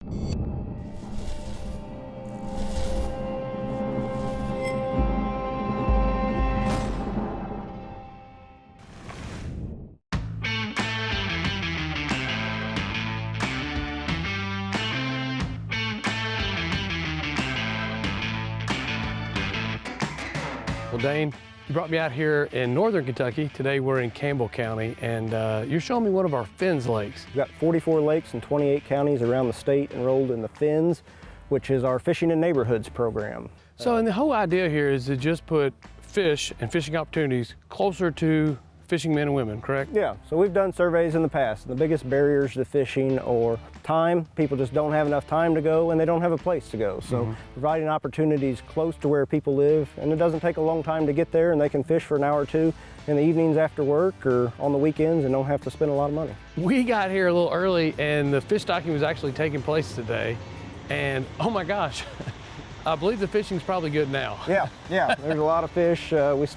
Well, Dane, you brought me out here in northern Kentucky. Today we're in Campbell County, and you're showing me one of our FINS lakes. We've got 44 lakes in 28 counties around the state enrolled in the FINS, which is our Fishing in Neighborhoods program. So, and the whole idea here is to just put fish and fishing opportunities closer to fishing men and women, correct? Yeah, so we've done surveys in the past. The biggest barriers to fishing are time. People just don't have enough time to go, and they don't have a place to go. So providing opportunities close to where people live, and it doesn't take a long time to get there, and they can fish for an hour or two in the evenings after work or on the weekends and don't have to spend a lot of money. We got here a little early, and the fish stocking was actually taking place today. And oh my gosh, I believe the fishing's probably good now. Yeah, there's a lot of fish. We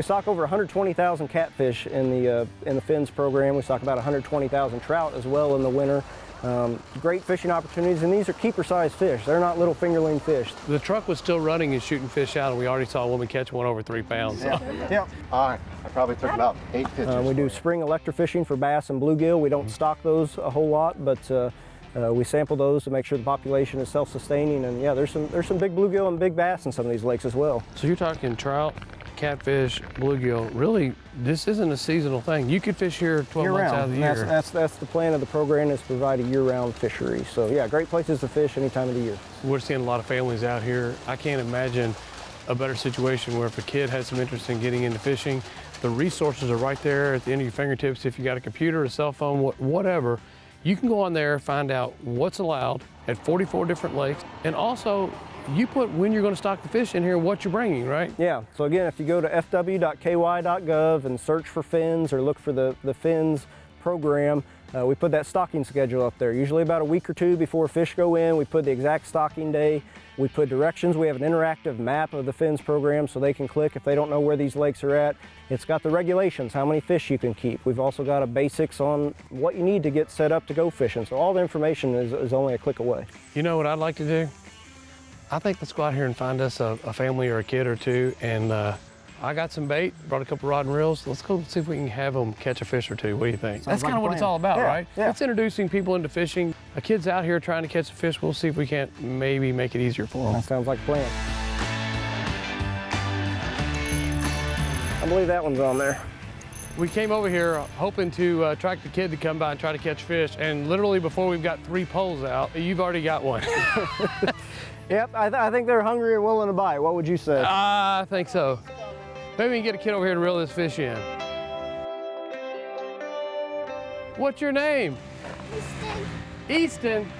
stock over 120,000 catfish in the FINS program. We stock about 120,000 trout as well in the winter. Great fishing opportunities, and these are keeper-sized fish. They're not little fingerling fish. The truck was still running and shooting fish out, and we already saw a woman catch one over 3 pounds. So. Yeah. All right, I probably took about 8 pictures. We do spring electrofishing for bass and bluegill. We don't stock those a whole lot, but we sample those to make sure the population is self-sustaining. And yeah, there's some big bluegill and big bass in some of these lakes as well. So you're talking trout, catfish, bluegill. Really, this isn't a seasonal thing. You could fish here 12 months out of the year. That's the plan of the program, is to provide a year-round fishery. So yeah, great places to fish any time of the year. We're seeing a lot of families out here. I can't imagine a better situation where if a kid has some interest in getting into fishing, the resources are right there at the end of your fingertips. If you got a computer, a cell phone, whatever, you can go on there, find out what's allowed at 44 different lakes, and also you put when you're going to stock the fish in here, what you're bringing, right? Yeah, so again, if you go to fw.ky.gov and search for FINS or look for the FINS program, we put that stocking schedule up there. Usually about a week or two before fish go in, we put the exact stocking day. We put directions. We have an interactive map of the FINS program so they can click if they don't know where these lakes are at. It's got the regulations, how many fish you can keep. We've also got a basics on what you need to get set up to go fishing. So all the information is only a click away. You know what I'd like to do? I think let's go out here and find us a family or a kid or two, and I got some bait, brought a couple rod and reels. Let's go see if we can have them catch a fish or two. What do you think? That's kind of what it's all about, right? Yeah. It's introducing people into fishing. A kid's out here trying to catch a fish. We'll see if we can't maybe make it easier for them. That sounds like a plan. I believe that one's on there. We came over here hoping to attract the kid to come by and try to catch fish, and literally before we've got 3 poles out, you've already got one. Yep, I think they're hungry and willing to bite. What would you say? I think so. Maybe we can get a kid over here to reel this fish in. What's your name? Easton. Easton?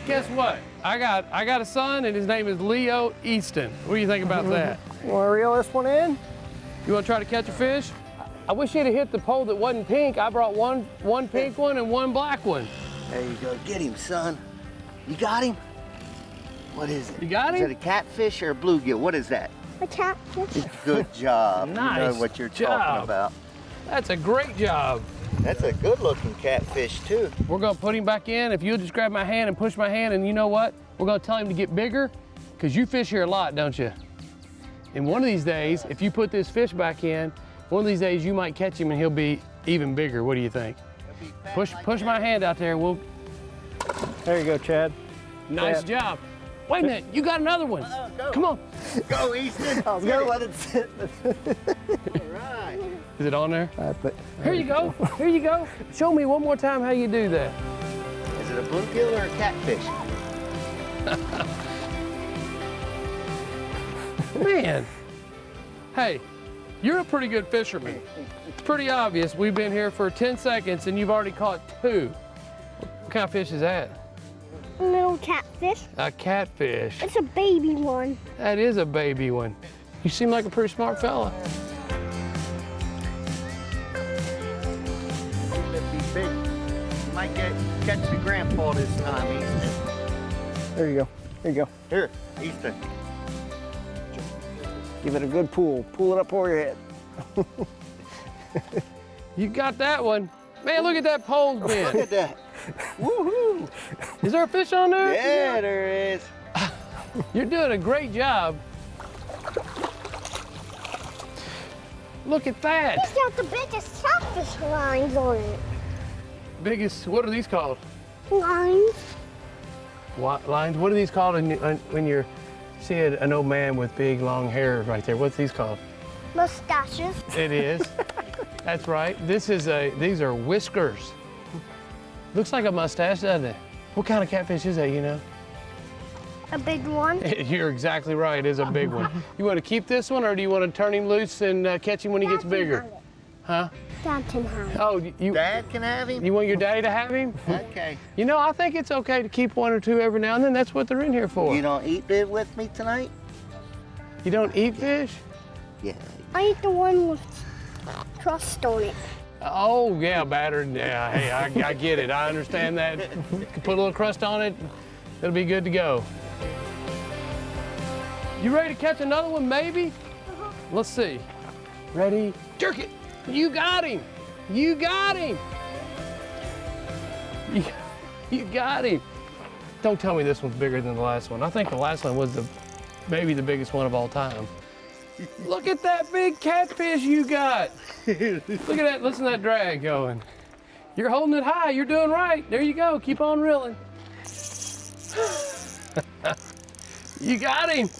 Guess what? I got a son, and his name is Leo Easton. What do you think about that? You want to reel this one in? You want to try to catch a fish? I wish you'd have hit the pole that wasn't pink. I brought one pink one and one black one. There you go. Get him, son. You got him? What is it? You got him? Is it a catfish or a bluegill? What is that? A catfish. Good job. Nice You know what you're job. talking about. That's a great job. That's a good-looking catfish, too. We're gonna put him back in. If you'll just grab my hand and push my hand, and you know what? We're gonna tell him to get bigger, because you fish here a lot, don't you? And one of these days, if you put this fish back in, one of these days you might catch him and he'll be even bigger. What do you think? Push my hand out there. There you go, Chad. Nice job. Wait a minute, you got another one. Come on. Go, Easton. I was gonna let it sit. All right. Is it on there? Here you go. Here you go. Show me one more time how you do that. Is it a bluegill or a catfish? Man, hey, you're a pretty good fisherman. It's pretty obvious. We've been here for 10 seconds and you've already caught 2. What kind of fish is that? A little catfish. A catfish. It's a baby one. That is a baby one. You seem like a pretty smart fella. It'd be big. You might catch the grandpa this time, Easton. There you go. There you go. Here, Easton. Give it a good pull. Pull it up over your head. You got that one. Man, look at that pole bend. Look at that. Woohoo! Is there a fish on there? Yeah, there is. You're doing a great job. Look at that. He's got the biggest catfish lines on it. Biggest, what are these called? Lines. Lines? What are these called when you're seeing an old man with big long hair right there? What's these called? Mustaches. It is. That's right. These are whiskers. Looks like a mustache, doesn't it? What kind of catfish is that, you know? A big one. You're exactly right, it is a big one. You want to keep this one or do you want to turn him loose and catch him when he gets bigger? Huh? Dad can have it. Oh, Dad can have him? you want your daddy to have him? Okay. You know, I think it's okay to keep one or two every now and then. That's what they're in here for. You don't eat it with me tonight? You don't eat fish? Yeah. I eat the one with crust on it. Oh, yeah, battered. Yeah, hey, I get it. I understand that. Put a little crust on it, it'll be good to go. You ready to catch another one, maybe? Let's see. Ready? Jerk it. You got him. You got him. You got him. Don't tell me this one's bigger than the last one. I think the last one was maybe the biggest one of all time. Look at that big catfish you got. Look at that, listen to that drag going. You're holding it high, you're doing right. There you go, keep on reeling. You got him.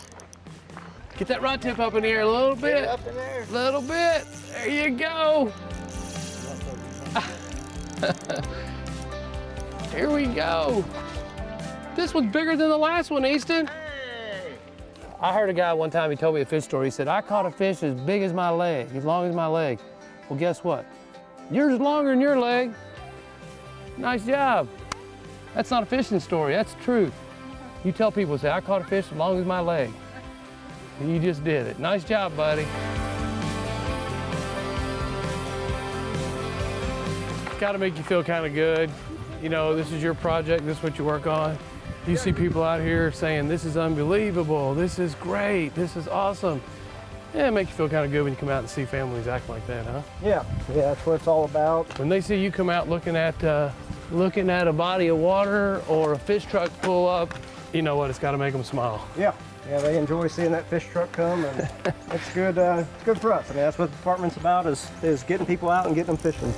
Get that rod tip up in the air a little bit. Up in there. Little bit, there you go. Here we go. This one's bigger than the last one, Easton. Hey! I heard a guy one time, he told me a fish story. He said, I caught a fish as big as my leg, as long as my leg. Well, guess what? Yours is longer than your leg. Nice job. That's not a fishing story, that's the truth. You tell people, say, I caught a fish as long as my leg. You just did it. Nice job, buddy. Got to make you feel kind of good. You know, this is your project, this is what you work on. You see people out here saying, this is unbelievable, this is great, this is awesome. Yeah, it makes you feel kind of good when you come out and see families act like that, huh? Yeah, that's what it's all about. When they see you come out looking at a body of water or a fish truck pull up, you know what, it's got to make them smile. Yeah, they enjoy seeing that fish truck come, and it's good for us. I mean, that's what the department's about, is getting people out and getting them fishing.